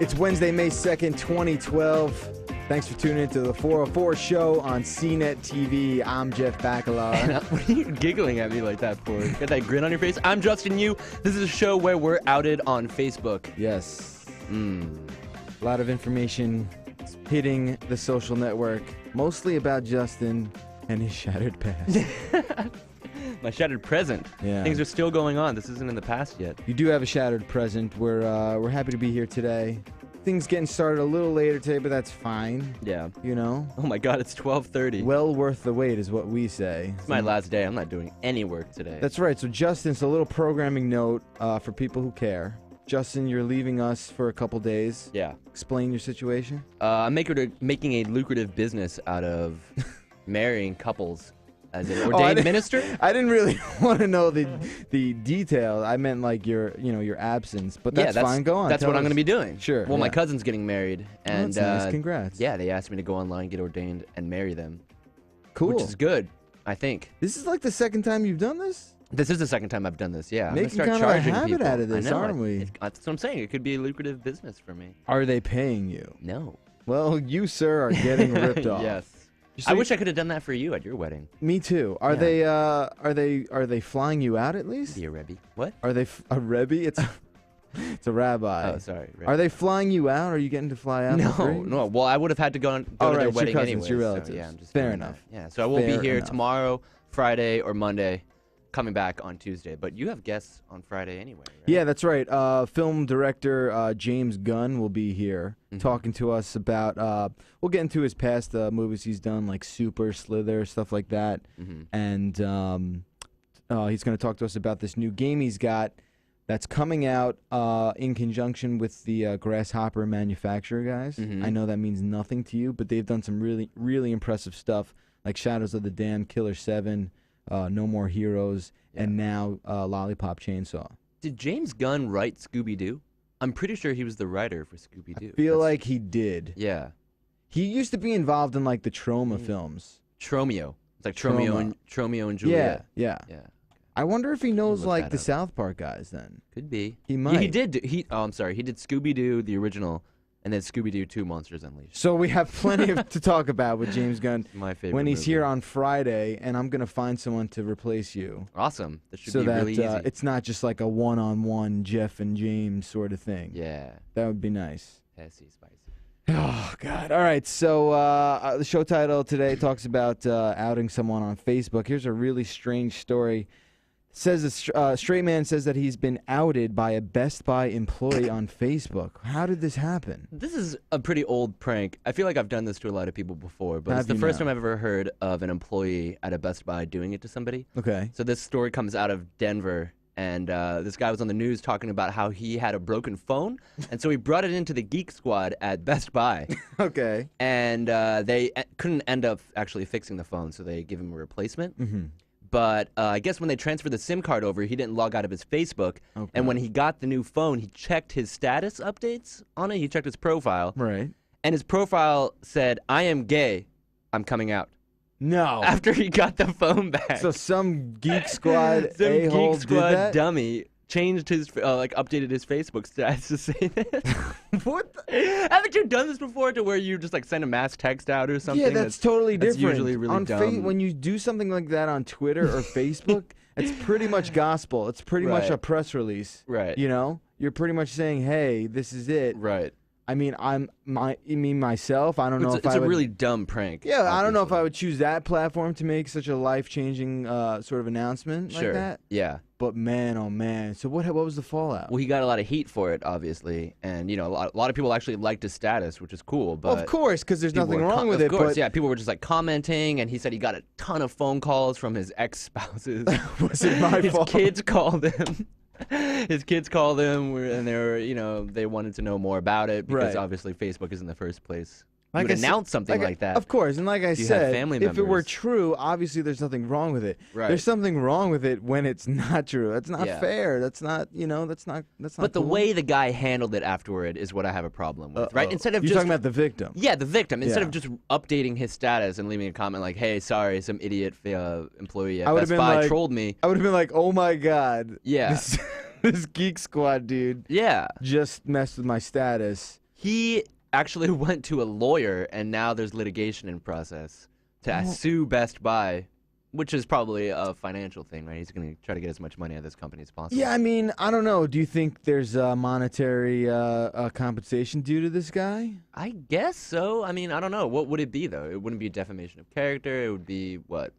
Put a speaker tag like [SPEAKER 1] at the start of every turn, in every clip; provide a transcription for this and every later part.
[SPEAKER 1] It's Wednesday, May 2nd, 2012. Thanks for tuning into the 404 show on CNET TV. I'm Jeff Bacala.
[SPEAKER 2] What are you giggling at me like that for? Got that grin on your face? I'm Justin Yu. This is a show where we're outed on Facebook.
[SPEAKER 1] Yes. A lot of information hitting the social network, mostly about Justin and his shattered past.
[SPEAKER 2] My shattered present.
[SPEAKER 1] Yeah.
[SPEAKER 2] Things are still going on. This isn't in the past yet.
[SPEAKER 1] You do have a shattered present. We're happy to be here today. Things getting started a little later today, but that's fine.
[SPEAKER 2] Yeah.
[SPEAKER 1] You know?
[SPEAKER 2] Oh my God, it's 12:30.
[SPEAKER 1] Well worth the wait is what we say.
[SPEAKER 2] It's my last day. I'm not doing any work today.
[SPEAKER 1] That's right. So Justin, it's a little programming note for people who care. Justin, you're leaving us for a couple days.
[SPEAKER 2] Yeah.
[SPEAKER 1] Explain your situation.
[SPEAKER 2] I'm making a lucrative business out of marrying couples. As an ordained minister?
[SPEAKER 1] I didn't really want to know the detail. I meant like your absence, but that's fine. Go on.
[SPEAKER 2] That's what I'm going to be doing.
[SPEAKER 1] Sure.
[SPEAKER 2] Well, my cousin's getting married, and
[SPEAKER 1] that's nice. Congrats.
[SPEAKER 2] Yeah, they asked me to go online, get ordained, and marry them.
[SPEAKER 1] Cool.
[SPEAKER 2] Which is good, I think.
[SPEAKER 1] This is like the second time you've done this?
[SPEAKER 2] This is the second time I've done this. Yeah, I'm
[SPEAKER 1] Making
[SPEAKER 2] gonna start
[SPEAKER 1] kind of a
[SPEAKER 2] charging
[SPEAKER 1] habit
[SPEAKER 2] people.
[SPEAKER 1] out of this,
[SPEAKER 2] I know,
[SPEAKER 1] aren't we?
[SPEAKER 2] That's what I'm saying. It could be a lucrative business for me.
[SPEAKER 1] Are they paying you?
[SPEAKER 2] No.
[SPEAKER 1] Well, you sir are getting ripped off.
[SPEAKER 2] Yes. I wish I could have done that for you at your wedding.
[SPEAKER 1] Me too. Are they flying you out at least?
[SPEAKER 2] Be a Rebbe. What?
[SPEAKER 1] Are they a Rebbe? It's it's a rabbi.
[SPEAKER 2] Oh, sorry. Rebbe.
[SPEAKER 1] Are they flying you out? Are you getting to fly out?
[SPEAKER 2] No. Well, I would have had to go to their wedding anyway.
[SPEAKER 1] Your relatives.
[SPEAKER 2] So, yeah, I'm just
[SPEAKER 1] fair enough.
[SPEAKER 2] That. Yeah. So I will be here tomorrow, Friday, or Monday. Coming back on Tuesday, but you have guests on Friday anyway, right?
[SPEAKER 1] Yeah, that's right. Film director James Gunn will be here talking to us about. We'll get into his past movies he's done, like Super, Slither, stuff like that, and he's going to talk to us about this new game he's got that's coming out in conjunction with the Grasshopper manufacturer guys. I know that means nothing to you, but they've done some really, really impressive stuff, like Shadows of the Damned, Killer 7. No More Heroes, and now Lollipop Chainsaw.
[SPEAKER 2] Did James Gunn write Scooby-Doo? I'm pretty sure he was the writer for Scooby-Doo.
[SPEAKER 1] I feel like he did.
[SPEAKER 2] Yeah.
[SPEAKER 1] He used to be involved in like the Troma films.
[SPEAKER 2] Tromeo. It's like Tromeo and Juliet.
[SPEAKER 1] Yeah. I wonder if he knows like the
[SPEAKER 2] up.
[SPEAKER 1] South Park guys then.
[SPEAKER 2] Could be.
[SPEAKER 1] He might.
[SPEAKER 2] Yeah, he did. He did Scooby-Doo, the original, and then Scooby-Doo 2 Monsters Unleashed.
[SPEAKER 1] So we have plenty to talk about with James Gunn
[SPEAKER 2] My favorite
[SPEAKER 1] when he's
[SPEAKER 2] movie.
[SPEAKER 1] here on Friday, and I'm going to find someone to replace you.
[SPEAKER 2] Awesome. That should
[SPEAKER 1] so
[SPEAKER 2] be
[SPEAKER 1] that
[SPEAKER 2] really easy.
[SPEAKER 1] it's not just like a one-on-one Jeff and James sort of thing.
[SPEAKER 2] Yeah.
[SPEAKER 1] That would be nice.
[SPEAKER 2] Spicy.
[SPEAKER 1] Oh, God. All right. So the show title today talks about outing someone on Facebook. Here's a really strange story. It says a straight man says that he's been outed by a Best Buy employee on Facebook. How did this happen?
[SPEAKER 2] This is a pretty old prank. I feel like I've done this to a lot of people before, but it's the first time I've ever heard of an employee at a Best Buy doing it to somebody.
[SPEAKER 1] Okay.
[SPEAKER 2] So this story comes out of Denver, and this guy was on the news talking about how he had a broken phone, and so he brought it into the Geek Squad at Best Buy.
[SPEAKER 1] Okay.
[SPEAKER 2] And they couldn't end up actually fixing the phone, so they give him a replacement. But I guess when they transferred the SIM card over, he didn't log out of his Facebook. Okay. And when he got the new phone, he checked his status updates on it. He checked his profile.
[SPEAKER 1] Right.
[SPEAKER 2] And his profile said, "I am gay. I'm coming out."
[SPEAKER 1] No.
[SPEAKER 2] After he got the phone back.
[SPEAKER 1] So some Geek Squad a-hole did that?
[SPEAKER 2] Dummy changed his, updated his Facebook status to say this.
[SPEAKER 1] What?
[SPEAKER 2] Haven't you done this before to where you just like send a mass text out or something?
[SPEAKER 1] Yeah, that's totally different.
[SPEAKER 2] That's usually really dumb.
[SPEAKER 1] When you do something like that on Twitter or Facebook, it's pretty much gospel. It's pretty much a press release.
[SPEAKER 2] Right.
[SPEAKER 1] You know? You're pretty much saying, hey, this is it.
[SPEAKER 2] Right.
[SPEAKER 1] I mean, myself. I don't know if
[SPEAKER 2] it's a really dumb prank.
[SPEAKER 1] Yeah, obviously. I don't know if I would choose that platform to make such a life-changing sort of announcement like that.
[SPEAKER 2] Yeah.
[SPEAKER 1] But man, oh man. So what was the fallout?
[SPEAKER 2] Well, he got a lot of heat for it, obviously, and a lot of people actually liked his status, which is cool. But
[SPEAKER 1] of course, because there's nothing wrong with it.
[SPEAKER 2] Of course, yeah. People were just like commenting, and he said he got a ton of phone calls from his ex-spouses.
[SPEAKER 1] Was it my fault?
[SPEAKER 2] His kids called him. His kids called him, and they were, they wanted to know more about it because obviously Facebook is in the first place you would announce something like that.
[SPEAKER 1] Of course, and like I
[SPEAKER 2] you have
[SPEAKER 1] said,
[SPEAKER 2] family
[SPEAKER 1] if it were
[SPEAKER 2] members.
[SPEAKER 1] true, obviously there's nothing wrong with it.
[SPEAKER 2] Right.
[SPEAKER 1] There's something wrong with it when it's not true. That's not
[SPEAKER 2] Yeah.
[SPEAKER 1] fair. That's not, that's not
[SPEAKER 2] But the
[SPEAKER 1] cool.
[SPEAKER 2] way the guy handled it afterward is what I have a problem with, right? Instead of
[SPEAKER 1] You're
[SPEAKER 2] just
[SPEAKER 1] talking about the victim.
[SPEAKER 2] yeah, the victim. Instead
[SPEAKER 1] Yeah.
[SPEAKER 2] of just updating his status and leaving a comment like, "Hey, sorry, some idiot employee
[SPEAKER 1] I
[SPEAKER 2] at
[SPEAKER 1] would've
[SPEAKER 2] Best
[SPEAKER 1] been
[SPEAKER 2] Buy
[SPEAKER 1] like-
[SPEAKER 2] trolled me."
[SPEAKER 1] I would have been like, oh my God.
[SPEAKER 2] Yeah.
[SPEAKER 1] This Geek Squad dude
[SPEAKER 2] Yeah.
[SPEAKER 1] just messed with my status.
[SPEAKER 2] He actually went to a lawyer, and now there's litigation in process to sue Best Buy, which is probably a financial thing, right? He's going to try to get as much money out of this company as possible.
[SPEAKER 1] Yeah, I mean, I don't know. Do you think there's monetary compensation due to this guy?
[SPEAKER 2] I guess so. I mean, I don't know. What would it be, though? It wouldn't be defamation of character. It would be what?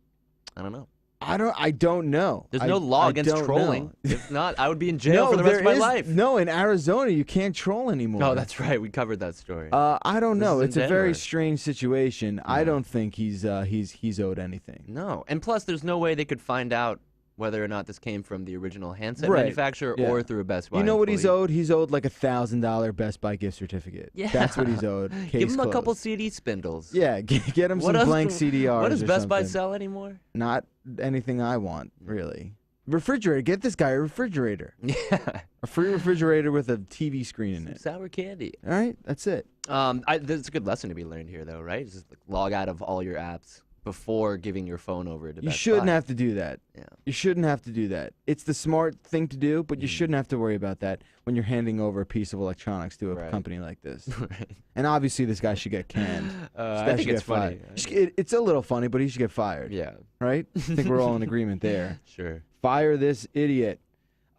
[SPEAKER 2] I don't know.
[SPEAKER 1] I don't know.
[SPEAKER 2] There's no law against
[SPEAKER 1] don't
[SPEAKER 2] trolling.
[SPEAKER 1] know.
[SPEAKER 2] If not, I would be in jail for the
[SPEAKER 1] there
[SPEAKER 2] rest of my
[SPEAKER 1] is-
[SPEAKER 2] life.
[SPEAKER 1] No, in Arizona, you can't troll anymore.
[SPEAKER 2] Oh, that's right. We covered that story.
[SPEAKER 1] I don't know.
[SPEAKER 2] is
[SPEAKER 1] It's
[SPEAKER 2] in
[SPEAKER 1] a very
[SPEAKER 2] Denver.
[SPEAKER 1] strange situation. I don't think he's owed anything.
[SPEAKER 2] No. And plus, there's no way they could find out whether or not this came from the original handset
[SPEAKER 1] Right.
[SPEAKER 2] manufacturer
[SPEAKER 1] Yeah.
[SPEAKER 2] or through a Best Buy
[SPEAKER 1] You know what he's
[SPEAKER 2] employee.
[SPEAKER 1] owed? He's owed like $1,000 Best Buy gift certificate.
[SPEAKER 2] Yeah.
[SPEAKER 1] That's what he's owed. Case
[SPEAKER 2] Give him a couple
[SPEAKER 1] closed.
[SPEAKER 2] CD spindles.
[SPEAKER 1] Yeah, get him
[SPEAKER 2] What
[SPEAKER 1] some
[SPEAKER 2] else
[SPEAKER 1] blank
[SPEAKER 2] do-
[SPEAKER 1] CDRs.
[SPEAKER 2] What does
[SPEAKER 1] or
[SPEAKER 2] Best Buy
[SPEAKER 1] something.
[SPEAKER 2] sell anymore?
[SPEAKER 1] Not anything I want, really. Refrigerator. Get this guy a refrigerator.
[SPEAKER 2] Yeah.
[SPEAKER 1] A free refrigerator with a TV screen in
[SPEAKER 2] Some
[SPEAKER 1] it.
[SPEAKER 2] sour candy.
[SPEAKER 1] All right, that's it.
[SPEAKER 2] There's a good lesson to be learned here, though, right? Just like log out of all your apps before giving your phone over to
[SPEAKER 1] You
[SPEAKER 2] Best
[SPEAKER 1] shouldn't
[SPEAKER 2] Buy.
[SPEAKER 1] have to do that.
[SPEAKER 2] Yeah.
[SPEAKER 1] You shouldn't have to do that. It's the smart thing to do, but you
[SPEAKER 2] Mm.
[SPEAKER 1] shouldn't have to worry about that when you're handing over a piece of electronics to a
[SPEAKER 2] Right.
[SPEAKER 1] company like this.
[SPEAKER 2] Right.
[SPEAKER 1] And obviously, this guy should get canned. This
[SPEAKER 2] I
[SPEAKER 1] guy
[SPEAKER 2] think
[SPEAKER 1] should
[SPEAKER 2] it's
[SPEAKER 1] get
[SPEAKER 2] funny.
[SPEAKER 1] fired. It's a little funny, but he should get fired.
[SPEAKER 2] Yeah.
[SPEAKER 1] Right? I think we're all in agreement there.
[SPEAKER 2] Sure.
[SPEAKER 1] Fire this idiot.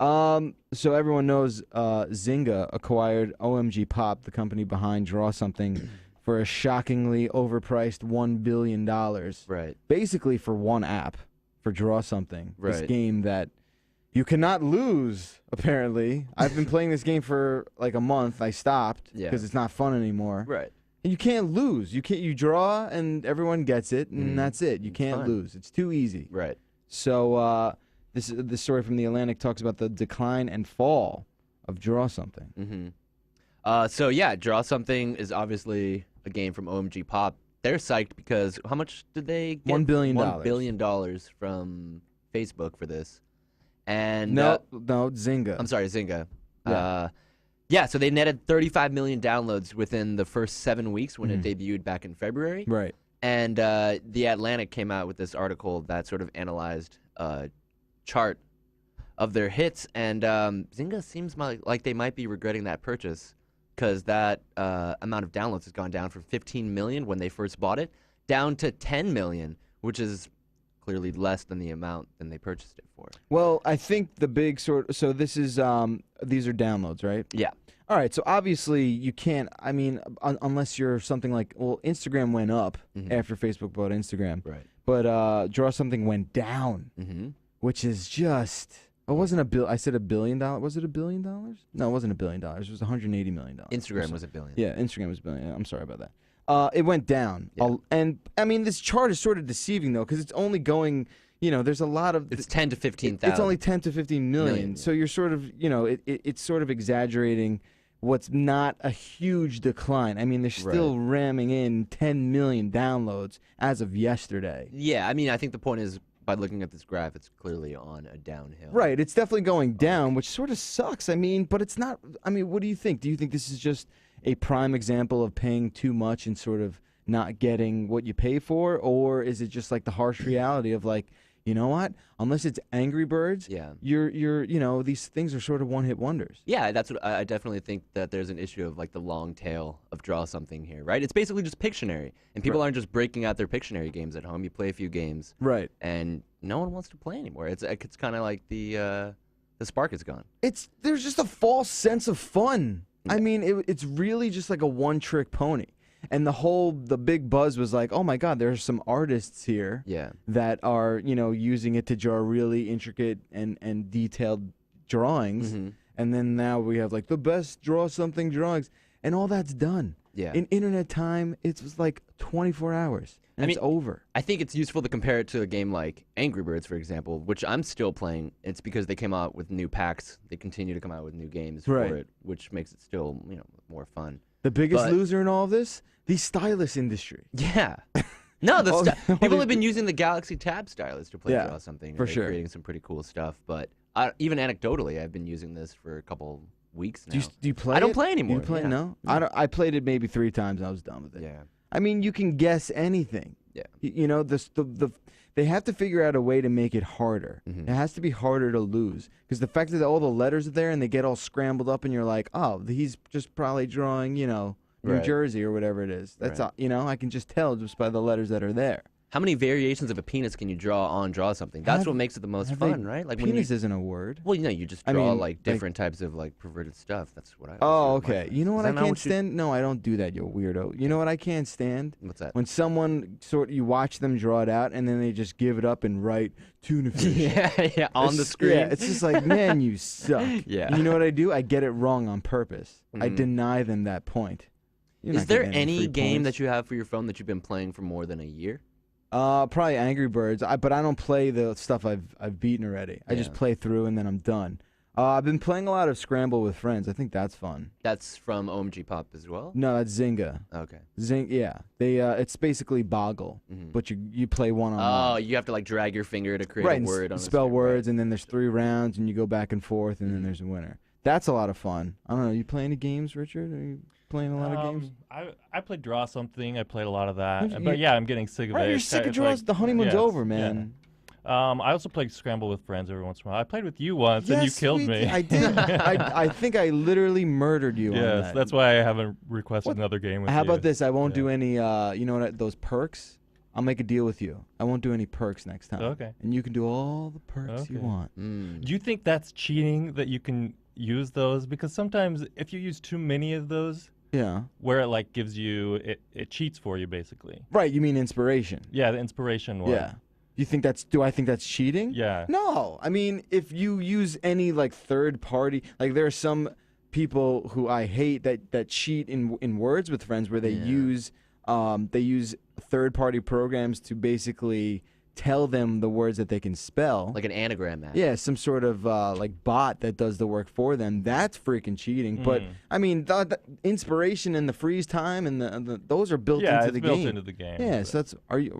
[SPEAKER 1] So everyone knows Zynga acquired OMG Pop, the company behind Draw Something, for a shockingly overpriced $1 billion.
[SPEAKER 2] Right.
[SPEAKER 1] Basically for one app, for Draw Something. This
[SPEAKER 2] Right.
[SPEAKER 1] game that you cannot lose, apparently. I've been playing this game for like a month. I stopped
[SPEAKER 2] Yeah.
[SPEAKER 1] because it's not fun anymore.
[SPEAKER 2] Right.
[SPEAKER 1] And you can't lose. You draw and everyone gets it, and that's it. You
[SPEAKER 2] It's
[SPEAKER 1] can't
[SPEAKER 2] fine.
[SPEAKER 1] lose. It's too easy.
[SPEAKER 2] Right.
[SPEAKER 1] So this story from The Atlantic talks about the decline and fall of Draw Something.
[SPEAKER 2] Mm-hmm. So yeah, Draw Something is obviously a game from OMG Pop. They're psyched because how much did they get?
[SPEAKER 1] $1 billion.
[SPEAKER 2] $1 billion from Facebook for this. And
[SPEAKER 1] No, Zynga.
[SPEAKER 2] I'm sorry, Zynga.
[SPEAKER 1] Yeah.
[SPEAKER 2] Yeah, so they netted 35 million downloads within the first 7 weeks when it debuted back in February.
[SPEAKER 1] Right.
[SPEAKER 2] And The Atlantic came out with this article that sort of analyzed a chart of their hits, and Zynga seems like they might be regretting that purchase because that amount of downloads has gone down from 15 million when they first bought it down to 10 million, which is clearly less than the amount than they purchased it for.
[SPEAKER 1] Well, I think the big so this is these are downloads, right?
[SPEAKER 2] Yeah.
[SPEAKER 1] All right, so obviously you can't. I mean, unless you're something like, well, Instagram went up after Facebook bought Instagram,
[SPEAKER 2] Right.
[SPEAKER 1] but Draw Something went down, which is just. It wasn't a bill. I said $1 billion. Was it $1 billion? No, it wasn't $1 billion. It was $180 million.
[SPEAKER 2] Instagram was $1 billion.
[SPEAKER 1] Yeah, Instagram was $1 billion. I'm sorry about that. It went down, and I mean, this chart is sort of deceiving though, because it's only going. There's a lot of.
[SPEAKER 2] It's 10 to 15,000.
[SPEAKER 1] It's only 10 to 15 million.
[SPEAKER 2] Yeah.
[SPEAKER 1] So you're sort of, it's sort of exaggerating what's not a huge decline. I mean, they're still ramming in 10 million downloads as of yesterday.
[SPEAKER 2] Yeah, I mean, I think the point is, by looking at this graph, it's clearly on a downhill.
[SPEAKER 1] Right. It's definitely going down, which sort of sucks. I mean, but it's not. I mean, what do you think? Do you think this is just a prime example of paying too much and sort of not getting what you pay for? Or is it just like the harsh reality of like, you know what? Unless it's Angry Birds, you're these things are sort of one-hit wonders.
[SPEAKER 2] Yeah, that's what I definitely think that there's an issue of like the long tail of Draw Something here, right? It's basically just Pictionary, and people aren't just breaking out their Pictionary games at home. You play a few games,
[SPEAKER 1] Right.
[SPEAKER 2] and no one wants to play anymore. It's kind of like the spark is gone.
[SPEAKER 1] There's just a false sense of fun. I mean, it's really just like a one-trick pony. And the big buzz was like, oh my God, there's some artists here that are, using it to draw really intricate and detailed drawings. And then now we have like the best Draw Something drawings, and all that's done.
[SPEAKER 2] Yeah.
[SPEAKER 1] In internet time, it was like 24 hours, and it's over.
[SPEAKER 2] I think it's useful to compare it to a game like Angry Birds, for example, which I'm still playing. It's because they came out with new packs. They continue to come out with new games for it, which makes it still, more fun.
[SPEAKER 1] The biggest
[SPEAKER 2] But-
[SPEAKER 1] loser in all of this? The stylus industry.
[SPEAKER 2] Yeah. No, people
[SPEAKER 1] the-
[SPEAKER 2] have been using the Galaxy Tab stylus to play
[SPEAKER 1] Yeah,
[SPEAKER 2] draw something.
[SPEAKER 1] for
[SPEAKER 2] and they're
[SPEAKER 1] sure.
[SPEAKER 2] creating some pretty cool stuff. But even anecdotally, I've been using this for a couple weeks now.
[SPEAKER 1] Do you play
[SPEAKER 2] I don't
[SPEAKER 1] it?
[SPEAKER 2] play anymore.
[SPEAKER 1] You play?
[SPEAKER 2] Yeah.
[SPEAKER 1] No? I played it maybe 3 times and I was done with it.
[SPEAKER 2] Yeah.
[SPEAKER 1] I mean, you can guess anything.
[SPEAKER 2] Yeah.
[SPEAKER 1] You know, they have to figure out a way to make it harder.
[SPEAKER 2] Mhm.
[SPEAKER 1] It has to be harder to lose. Because the fact that all the letters are there and they get all scrambled up and you're like, oh, he's just probably drawing, New
[SPEAKER 2] Right.
[SPEAKER 1] Jersey or whatever it is. That's
[SPEAKER 2] Right.
[SPEAKER 1] I can just tell just by the letters that are there.
[SPEAKER 2] How many variations of a penis can you draw something? That's what makes it the most fun, right? Like
[SPEAKER 1] Penis isn't a word.
[SPEAKER 2] Well, you just
[SPEAKER 1] I
[SPEAKER 2] draw
[SPEAKER 1] mean,
[SPEAKER 2] like different types of like perverted stuff. That's what I.
[SPEAKER 1] Oh,
[SPEAKER 2] always do with my
[SPEAKER 1] okay.
[SPEAKER 2] friends.
[SPEAKER 1] You know what
[SPEAKER 2] Is
[SPEAKER 1] I
[SPEAKER 2] that not
[SPEAKER 1] can't
[SPEAKER 2] you-
[SPEAKER 1] stand? No, I don't do that, you weirdo. You know what I can't stand?
[SPEAKER 2] What's that?
[SPEAKER 1] When someone you watch them draw it out and then they just give it up and write tuna fish.
[SPEAKER 2] yeah, on the
[SPEAKER 1] It's-
[SPEAKER 2] screen.
[SPEAKER 1] Yeah, it's just like, man, you suck.
[SPEAKER 2] Yeah.
[SPEAKER 1] And you know what I do? I get it wrong on purpose. I
[SPEAKER 2] Mhm.
[SPEAKER 1] deny them that point. You're
[SPEAKER 2] Is
[SPEAKER 1] not
[SPEAKER 2] there
[SPEAKER 1] getting
[SPEAKER 2] any
[SPEAKER 1] free
[SPEAKER 2] game
[SPEAKER 1] points.
[SPEAKER 2] that you have for your phone that you've been playing for more than a year?
[SPEAKER 1] Probably Angry Birds. But I don't play the stuff I've beaten already. I just
[SPEAKER 2] Yeah.
[SPEAKER 1] play through and then I'm done. I've been playing a lot of Scramble with Friends. I think that's fun.
[SPEAKER 2] That's from OMG Pop as well.
[SPEAKER 1] No, that's Zynga.
[SPEAKER 2] Okay.
[SPEAKER 1] Yeah. It's basically Boggle,
[SPEAKER 2] Mhm.
[SPEAKER 1] but you play one on
[SPEAKER 2] Oh,
[SPEAKER 1] one.
[SPEAKER 2] you have to like drag your finger to create
[SPEAKER 1] Right,
[SPEAKER 2] a
[SPEAKER 1] and
[SPEAKER 2] word on a
[SPEAKER 1] spell
[SPEAKER 2] screen,
[SPEAKER 1] words,
[SPEAKER 2] right.
[SPEAKER 1] and then there's 3 rounds, and you go back and forth, and then
[SPEAKER 2] Mhm.
[SPEAKER 1] there's a winner. That's a lot of fun. I don't know. You play any games, Richard? Are you playing a lot of games?
[SPEAKER 3] I played Draw Something. I played a lot of that.
[SPEAKER 1] You-
[SPEAKER 3] But yeah, I'm getting sick of
[SPEAKER 1] Right,
[SPEAKER 3] it.
[SPEAKER 1] you're
[SPEAKER 3] It's
[SPEAKER 1] sick of
[SPEAKER 3] it's
[SPEAKER 1] draws.
[SPEAKER 3] like-
[SPEAKER 1] The honeymoon's
[SPEAKER 3] yes,
[SPEAKER 1] over,
[SPEAKER 3] yeah.
[SPEAKER 1] man.
[SPEAKER 3] I also played Scramble with Friends every once in a while. I played with you once, and you
[SPEAKER 1] Yes,
[SPEAKER 3] killed
[SPEAKER 1] we
[SPEAKER 3] me.
[SPEAKER 1] did. I did. I think I literally murdered you on
[SPEAKER 3] Yes,
[SPEAKER 1] that.
[SPEAKER 3] that's why I haven't requested
[SPEAKER 1] What-
[SPEAKER 3] another game with
[SPEAKER 1] How
[SPEAKER 3] you.
[SPEAKER 1] about this? I won't do
[SPEAKER 3] Yeah.
[SPEAKER 1] any, those perks? I'll make a deal with you. I won't do any perks next time.
[SPEAKER 3] Okay.
[SPEAKER 1] And you can do all the perks you
[SPEAKER 3] Okay.
[SPEAKER 1] want.
[SPEAKER 2] Mm.
[SPEAKER 3] Do you think that's cheating that you can use those? Because sometimes if you use too many of those,
[SPEAKER 1] Yeah.
[SPEAKER 3] where it like gives you, it cheats for you basically.
[SPEAKER 1] Right, you mean inspiration.
[SPEAKER 3] Yeah, the inspiration one.
[SPEAKER 1] Yeah. Do I think that's cheating?
[SPEAKER 3] Yeah.
[SPEAKER 1] No. I mean, if you use any like third party, like there are some people who I hate that cheat in words with friends where they
[SPEAKER 2] Yeah.
[SPEAKER 1] use third party programs to basically tell them the words that they can spell.
[SPEAKER 2] Like an anagram map.
[SPEAKER 1] Yeah, some sort of like bot that does the work for them. That's freaking cheating. But I mean, the inspiration and the freeze time and the those are built
[SPEAKER 3] Yeah,
[SPEAKER 1] into
[SPEAKER 3] it's
[SPEAKER 1] the
[SPEAKER 3] built
[SPEAKER 1] game.
[SPEAKER 3] into the game.
[SPEAKER 1] Yeah,
[SPEAKER 3] but-
[SPEAKER 1] so that's are you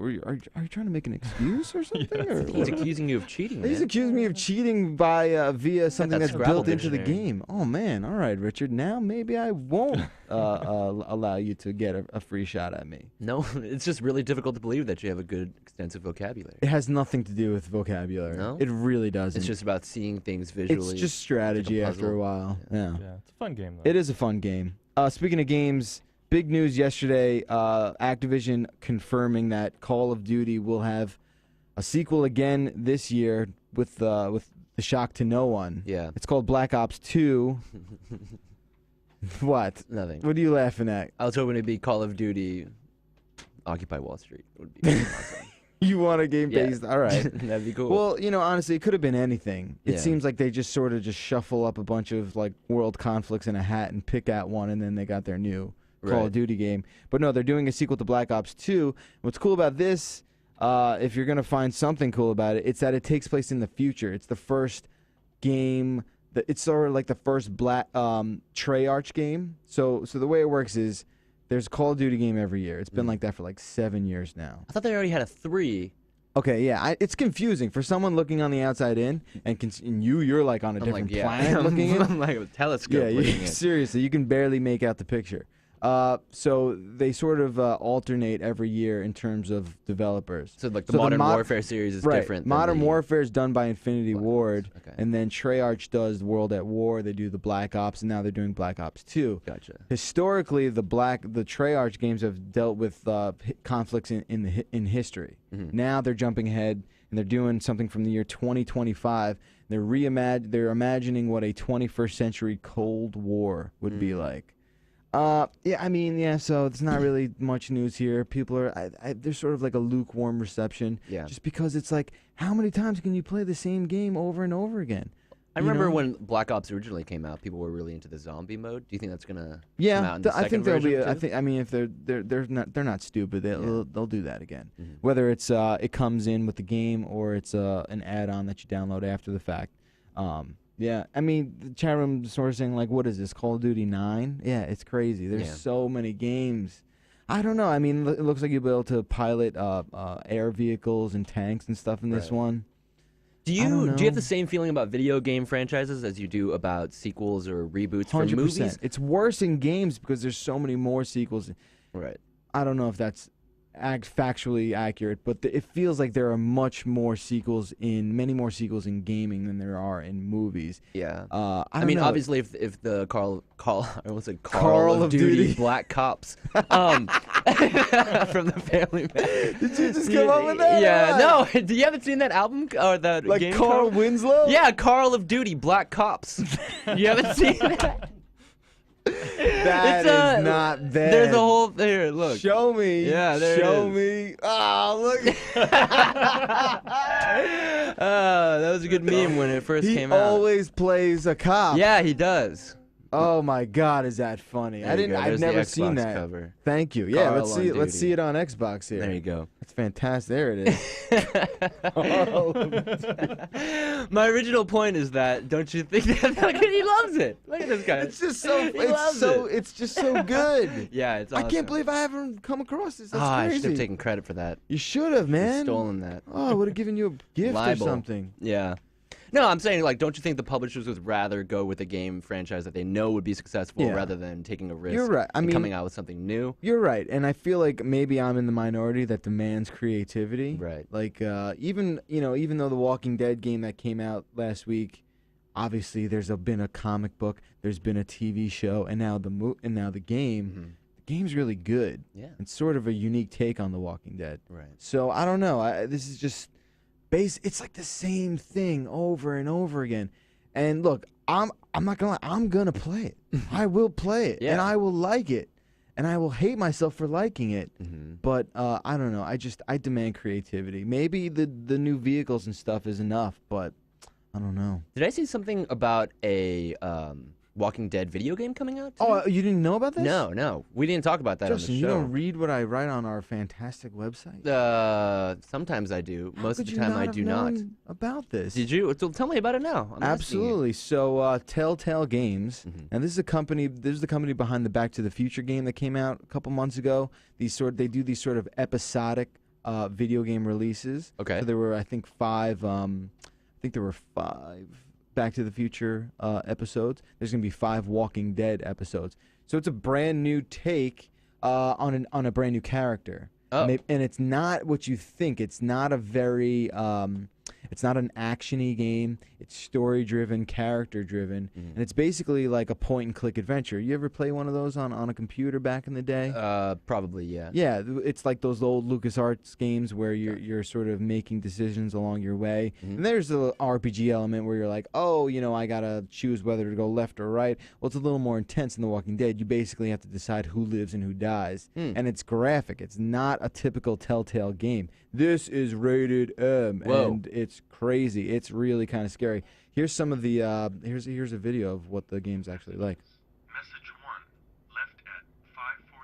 [SPEAKER 1] trying to make an excuse or something? Or
[SPEAKER 2] He's
[SPEAKER 1] what?
[SPEAKER 2] accusing you of cheating,
[SPEAKER 1] He's
[SPEAKER 2] man.
[SPEAKER 1] accusing me of cheating by via something
[SPEAKER 2] that
[SPEAKER 1] that's
[SPEAKER 2] Scrabble
[SPEAKER 1] built into the
[SPEAKER 2] dictionary.
[SPEAKER 1] game. Oh man, all right, Richard. Now maybe I won't allow you to get a free shot at me.
[SPEAKER 2] No, it's just really difficult to believe that you have a good, extensive vocabulary.
[SPEAKER 1] It has nothing to do with vocabulary.
[SPEAKER 2] No?
[SPEAKER 1] It really doesn't.
[SPEAKER 2] It's just about seeing things visually.
[SPEAKER 1] It's just strategy after a
[SPEAKER 2] puzzle.
[SPEAKER 1] while. Yeah.
[SPEAKER 3] Yeah, it's a fun game though.
[SPEAKER 1] It is a fun game. Speaking of games, big news yesterday, Activision confirming that Call of Duty will have a sequel again this year with the shock to no one.
[SPEAKER 2] Yeah.
[SPEAKER 1] It's called Black Ops 2. What?
[SPEAKER 2] Nothing.
[SPEAKER 1] What are you laughing at?
[SPEAKER 2] I was hoping it'd be Call of Duty Occupy Wall Street. It would be awesome.
[SPEAKER 1] You want a game
[SPEAKER 2] Yeah.
[SPEAKER 1] based? All right.
[SPEAKER 2] That'd be cool.
[SPEAKER 1] Well, honestly, it could have been anything. It
[SPEAKER 2] Yeah.
[SPEAKER 1] seems like they just sort of just shuffle up a bunch of like world conflicts in a hat and pick out one, and then they got their new Call
[SPEAKER 2] Right.
[SPEAKER 1] of Duty game. But no, they're doing a sequel to Black Ops 2. What's cool about this, if you're gonna find something cool about it, it's that it takes place in the future. It's the first game. It's sort of like the first Black Treyarch game. So the way it works is there's a Call of Duty game every year. It's been like that for like 7 years now.
[SPEAKER 2] I thought they already had a 3.
[SPEAKER 1] Okay, yeah, it's confusing for someone looking on the outside in, and you're like on a
[SPEAKER 2] I'm
[SPEAKER 1] different
[SPEAKER 2] like, yeah.
[SPEAKER 1] planet looking in.
[SPEAKER 2] I'm like a telescope.
[SPEAKER 1] Yeah,
[SPEAKER 2] looking in.
[SPEAKER 1] seriously, you can barely make out the picture. So they sort of alternate every year in terms of developers.
[SPEAKER 2] So like the
[SPEAKER 1] So the
[SPEAKER 2] Modern
[SPEAKER 1] mod-
[SPEAKER 2] Warfare series is
[SPEAKER 1] Right,
[SPEAKER 2] different. than
[SPEAKER 1] Modern
[SPEAKER 2] the
[SPEAKER 1] Warfare is done by Infinity
[SPEAKER 2] Black
[SPEAKER 1] Ward,
[SPEAKER 2] Ops. Okay.
[SPEAKER 1] and then Treyarch does World at War. They do the Black Ops, and now they're doing Black Ops 2.
[SPEAKER 2] Gotcha.
[SPEAKER 1] Historically, the Treyarch games have dealt with conflicts in history.
[SPEAKER 2] Mhm.
[SPEAKER 1] Now they're jumping ahead and they're doing something from the year 2025. They're imagining what a 21st century Cold War would be like. So it's not really much news here. People are there's sort of like a lukewarm reception.
[SPEAKER 2] Yeah.
[SPEAKER 1] Just because it's like, how many times can you play the same game over and over again?
[SPEAKER 2] I
[SPEAKER 1] You
[SPEAKER 2] remember
[SPEAKER 1] know?
[SPEAKER 2] when Black Ops originally came out, people were really into the zombie mode. Do you think that's gonna come out
[SPEAKER 1] Yeah,
[SPEAKER 2] in the
[SPEAKER 1] I think
[SPEAKER 2] second
[SPEAKER 1] there'll be.
[SPEAKER 2] version,
[SPEAKER 1] I
[SPEAKER 2] too?
[SPEAKER 1] think. I mean, if they're not stupid, they'll do that again.
[SPEAKER 2] Mhm.
[SPEAKER 1] Whether it's it comes in with the game or it's an add-on that you download after the fact. Yeah, I mean, the chat room sort of saying, like, what is this, Call of Duty 9? Yeah, it's crazy. There's so many games. I don't know. I mean, it looks like you'll be able to pilot air vehicles and tanks and stuff in this one.
[SPEAKER 2] Do you have the same feeling about video game franchises as you do about sequels or reboots for movies?
[SPEAKER 1] It's worse in games because there's so many more sequels.
[SPEAKER 2] Right.
[SPEAKER 1] I don't know if that's factually accurate, but it feels like there are many more sequels in gaming than there are in movies.
[SPEAKER 2] Yeah.
[SPEAKER 1] I mean,
[SPEAKER 2] obviously, if the Call
[SPEAKER 1] of Duty
[SPEAKER 2] Black Cops from the Family Man.
[SPEAKER 1] Did you just come up with that?
[SPEAKER 2] Yeah. No. You haven't seen that album or that
[SPEAKER 1] like
[SPEAKER 2] game?
[SPEAKER 1] Carl Winslow?
[SPEAKER 2] Yeah, Call of Duty Black Cops. You haven't seen that?
[SPEAKER 1] That is not bad.
[SPEAKER 2] There's a whole there. Look.
[SPEAKER 1] Show me.
[SPEAKER 2] Yeah, there
[SPEAKER 1] Show
[SPEAKER 2] it is.
[SPEAKER 1] me. Oh, look.
[SPEAKER 2] That was a good meme when it first came out.
[SPEAKER 1] He always plays a cop.
[SPEAKER 2] Yeah, he does.
[SPEAKER 1] Oh my God, is that funny? I've never seen that.
[SPEAKER 2] Cover.
[SPEAKER 1] Thank you. Yeah,
[SPEAKER 2] Carl
[SPEAKER 1] let's see it on Xbox here.
[SPEAKER 2] There you go.
[SPEAKER 1] That's fantastic. There it is.
[SPEAKER 2] My original point is that don't you think that he loves it? Look at this guy.
[SPEAKER 1] It's just so it's just so good.
[SPEAKER 2] Yeah, it's awesome.
[SPEAKER 1] I can't believe I haven't come across this. That's crazy.
[SPEAKER 2] I should have taken credit for that.
[SPEAKER 1] You should have, man.
[SPEAKER 2] You've stolen that.
[SPEAKER 1] Oh, I would have given you a gift or something.
[SPEAKER 2] Yeah. No, I'm saying, like, don't you think the publishers would rather go with a game franchise that they know would be successful rather than taking a risk?
[SPEAKER 1] You're right. I mean,
[SPEAKER 2] coming out with something new.
[SPEAKER 1] You're right, and I feel like maybe I'm in the minority that demands creativity.
[SPEAKER 2] Right.
[SPEAKER 1] Like even though the Walking Dead game that came out last week, obviously there's been a comic book, there's been a TV show, and now the game.
[SPEAKER 2] Mm-hmm.
[SPEAKER 1] The game's really good.
[SPEAKER 2] Yeah.
[SPEAKER 1] It's sort of a unique take on the Walking Dead.
[SPEAKER 2] Right.
[SPEAKER 1] So I don't know. This is just. It's like the same thing over and over again. And look, I'm not gonna lie, I'm gonna play it. I will play it, and I will like it, and I will hate myself for liking it.
[SPEAKER 2] Mm-hmm.
[SPEAKER 1] But I don't know. I demand creativity. Maybe the new vehicles and stuff is enough, but I don't know.
[SPEAKER 2] Did I see something about a Walking Dead video game coming out today?
[SPEAKER 1] Oh, you didn't know about this?
[SPEAKER 2] No. We didn't talk about that
[SPEAKER 1] Justin,
[SPEAKER 2] on the show.
[SPEAKER 1] You don't read what I write on our fantastic website?
[SPEAKER 2] Sometimes I do. Most of the
[SPEAKER 1] How could
[SPEAKER 2] time
[SPEAKER 1] you
[SPEAKER 2] I
[SPEAKER 1] have
[SPEAKER 2] do not.
[SPEAKER 1] known about this?
[SPEAKER 2] Did you? So tell me about it now. I'm
[SPEAKER 1] Absolutely. So Telltale Games, and this is the company behind the Back to the Future game that came out a couple months ago. They do these sort of episodic video game releases.
[SPEAKER 2] Okay.
[SPEAKER 1] So there were, I think, five Back to the Future episodes. There's going to be 5 Walking Dead episodes. So it's a brand new take on a brand new character.
[SPEAKER 2] Oh.
[SPEAKER 1] And it's not what you think. It's not a very it's not an action-y game. It's story-driven, character-driven, and it's basically like a point-and-click adventure. You ever play one of those on a computer back in the day?
[SPEAKER 2] Probably, yeah.
[SPEAKER 1] Yeah, it's like those old LucasArts games where you're sort of making decisions along your way. And there's the RPG element where you're like, oh, I gotta choose whether to go left or right. Well, it's a little more intense in The Walking Dead. You basically have to decide who lives and who dies. And it's graphic. It's not a typical Telltale game. This is rated M, and it's crazy. It's really kind of scary. Here's some of the here's a video of what the game's actually like.
[SPEAKER 4] Message 1, left at 5:43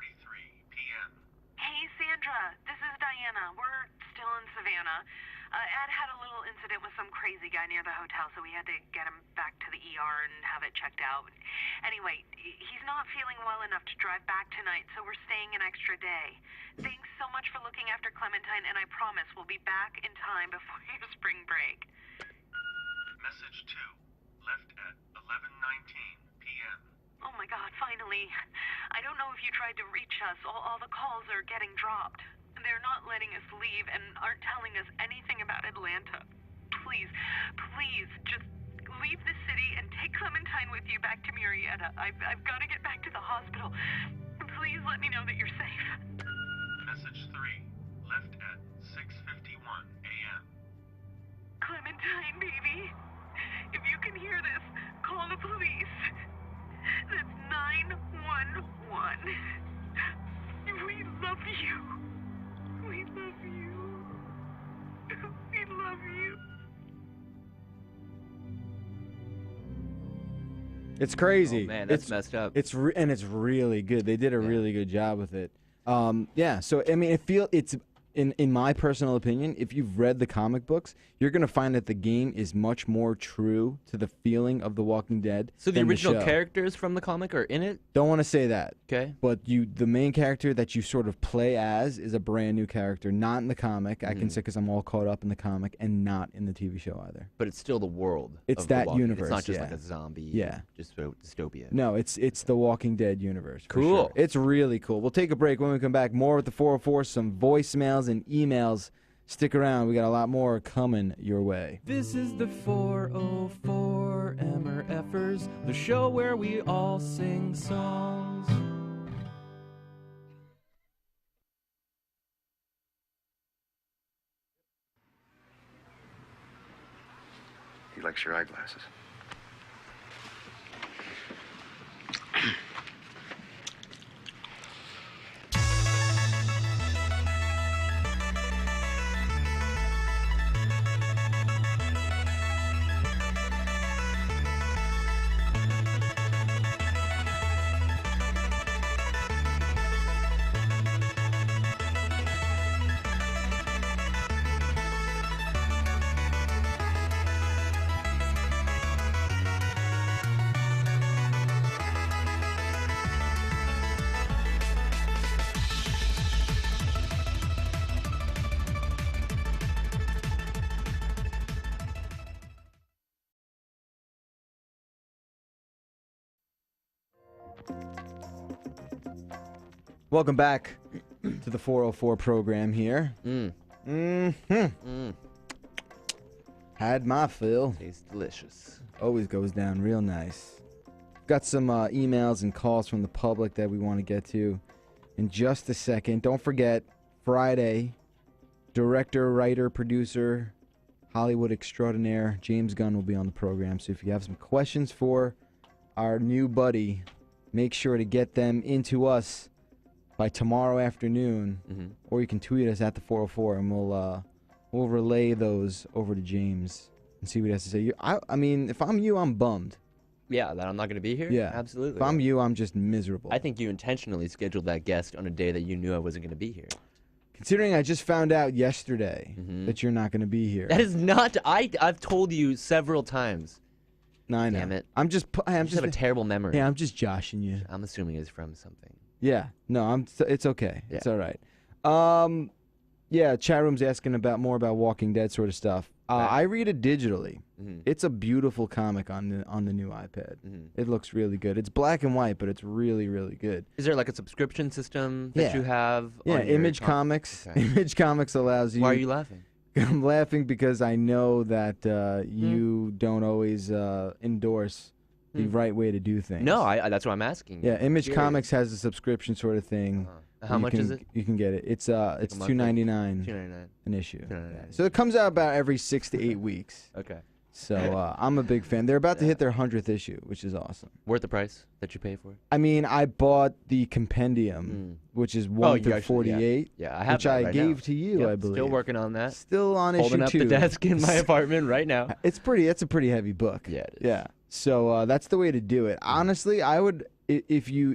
[SPEAKER 4] p.m.
[SPEAKER 5] Hey, Sandra. This is Diana. We're still in Savannah. Ed had a little incident with some crazy guy near the hotel, so we had to get him back to the ER and have it checked out. Anyway, he's not feeling well enough to drive back tonight, so we're staying an extra day. Thanks so much for looking after Clementine, and I promise we'll be back in time before your spring break.
[SPEAKER 4] Message 2, left at 11:19 p.m.
[SPEAKER 5] Oh my God, finally. I don't know if you tried to reach us. All the calls are getting dropped. They're not letting us leave and aren't telling us anything about Atlanta. Please, just leave the city and take Clementine with you back to Murrieta. I've got to get back to the hospital. Please let me know that you're safe.
[SPEAKER 4] Message 3, left at 6:51 a.m.
[SPEAKER 5] Clementine, baby. If you can hear this, call the police. That's 911. We love you. We love you. We love you.
[SPEAKER 1] It's crazy.
[SPEAKER 2] Oh, man, that's messed up.
[SPEAKER 1] It's really good. They did a really good job with it. Yeah. So I mean, in my personal opinion, if you've read the comic books, you're going to find that the game is much more true to the feeling of The Walking Dead.
[SPEAKER 2] So the
[SPEAKER 1] than
[SPEAKER 2] original
[SPEAKER 1] show.
[SPEAKER 2] characters from the comic are in it?
[SPEAKER 1] Don't want to say that.
[SPEAKER 2] Okay.
[SPEAKER 1] But the main character that you sort of play as is a brand new character, not in the comic. I can say because I'm all caught up in the comimic, and not in the TV show either.
[SPEAKER 2] But it's still the world.
[SPEAKER 1] It's
[SPEAKER 2] of The
[SPEAKER 1] that
[SPEAKER 2] Walking Dead.
[SPEAKER 1] universe,
[SPEAKER 2] It's not just
[SPEAKER 1] yeah.
[SPEAKER 2] like a zombie.
[SPEAKER 1] Yeah.
[SPEAKER 2] Just dystopia.
[SPEAKER 1] No, it's the Walking Dead universe. For
[SPEAKER 2] Cool.
[SPEAKER 1] Sure. It's really cool. We'll take a break. When we come back, more with the 404, some voicemails and emails. Stick around. We got a lot more coming your way.
[SPEAKER 6] This is the 404 MRFers, the show where we all sing songs.
[SPEAKER 7] He likes your eyeglasses.
[SPEAKER 1] Welcome back to the 404 program here. Had my fill.
[SPEAKER 2] Tastes delicious.
[SPEAKER 1] Always goes down real nice. Got some emails and calls from the public that we want to get to in just a second. Don't forget, Friday, director, writer, producer, Hollywood extraordinaire James Gunn will be on the program. So if you have some questions for our new buddy, make sure to get them into us by tomorrow afternoon, or you can tweet us at the 404, and we'll relay those over to James and see what he has to say. I mean, if I'm you, I'm bummed.
[SPEAKER 2] Yeah, that I'm not going to be here?
[SPEAKER 1] Yeah,
[SPEAKER 2] Absolutely.
[SPEAKER 1] If I'm you, I'm just miserable.
[SPEAKER 2] I think you intentionally scheduled that guest on a day that you knew I wasn't going to be here.
[SPEAKER 1] Considering I just found out yesterday that you're not going to be here.
[SPEAKER 2] That is not. I've told you several times.
[SPEAKER 1] No, I know.
[SPEAKER 2] Damn it.
[SPEAKER 1] I'm just
[SPEAKER 2] have a terrible memory.
[SPEAKER 1] Yeah, I'm just joshing you.
[SPEAKER 2] I'm assuming it's from something.
[SPEAKER 1] Yeah, no, it's okay.
[SPEAKER 2] Yeah.
[SPEAKER 1] It's all right. Yeah, chat room's asking more about Walking Dead sort of stuff. I read it digitally. It's a beautiful comic on the new iPad. It looks really good. It's black and white, but it's really, really good.
[SPEAKER 2] Is there like a subscription system that you have?
[SPEAKER 1] Yeah,
[SPEAKER 2] on your
[SPEAKER 1] Image Comics.
[SPEAKER 2] Okay.
[SPEAKER 1] Image Comics allows you.
[SPEAKER 2] Why are you laughing?
[SPEAKER 1] I'm laughing because I know that you don't always endorse the right way to do things.
[SPEAKER 2] No, that's what I'm asking.
[SPEAKER 1] Yeah, Image
[SPEAKER 2] Curious.
[SPEAKER 1] Comics has a subscription sort of thing.
[SPEAKER 2] How much is it?
[SPEAKER 1] You can get it. It's $2.99
[SPEAKER 2] $2.99.
[SPEAKER 1] an issue.
[SPEAKER 2] $2.99.
[SPEAKER 1] So it comes out about every 6 to 8 weeks.
[SPEAKER 2] Okay.
[SPEAKER 1] So I'm a big fan. They're about to hit their 100th issue, which is awesome.
[SPEAKER 2] Worth the price that you pay for it?
[SPEAKER 1] I mean, I bought the compendium, which is 1
[SPEAKER 2] you
[SPEAKER 1] to
[SPEAKER 2] actually-
[SPEAKER 1] 48,
[SPEAKER 2] Yeah, I have
[SPEAKER 1] which
[SPEAKER 2] that
[SPEAKER 1] I
[SPEAKER 2] right
[SPEAKER 1] gave
[SPEAKER 2] now.
[SPEAKER 1] to you,
[SPEAKER 2] Yep,
[SPEAKER 1] I believe.
[SPEAKER 2] Still working on that.
[SPEAKER 1] Still on
[SPEAKER 2] Holding
[SPEAKER 1] issue
[SPEAKER 2] up
[SPEAKER 1] 2.
[SPEAKER 2] the desk in my apartment right now.
[SPEAKER 1] It's a pretty heavy book.
[SPEAKER 2] Yeah, it is.
[SPEAKER 1] Yeah. So that's the way to do it. Honestly, I would if you